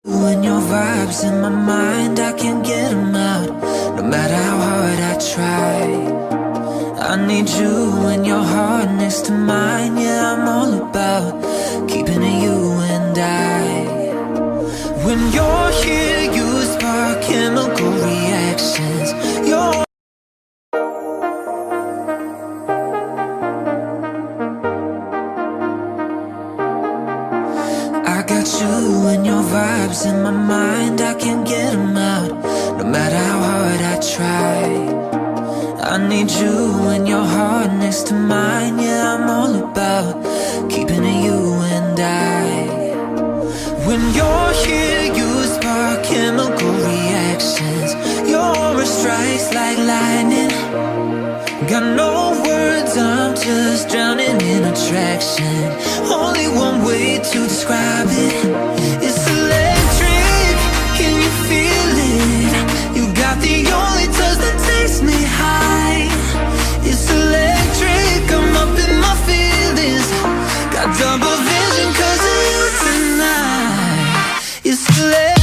When your vibes in my mind, I can't get them out. No matter how hard I try, I need you and your heart next to mine. Yeah, I'm all about keeping it you and I. When you're here, you spark chemical reactions. You're I got you and your vibes in my mind, I can't get them out. No matter how hard I try, I need you and your heart next to mine. Yeah, I'm all about keeping it you and I. When you're here, you spark chemical reactions. Your aura strikes like lightning. Got no words, I'm just drowning in attraction. Only one way to describe it. It's electric, can you feel it? You got the only touch that takes me high. It's electric, I'm up in my feelings. Got double vision 'cause of you tonight. It's electric.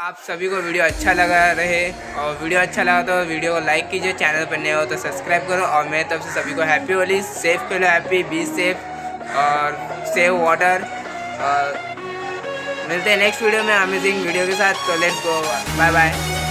आप सभी को video अच्छा लगा रहे और video अच्छा लगा तो वीडियो को लाइक कीजिए, चैनल पर नए हो तो सब्सक्राइब करो और मेरी तरफ से सभी को happy Holi. Safe Khelo, happy, be safe और सेव वाटर। और मिलते हैं नेक्स्ट वीडियो में अमेजिंग वीडियो के साथ। तो लेट्स गो, बाय बाय।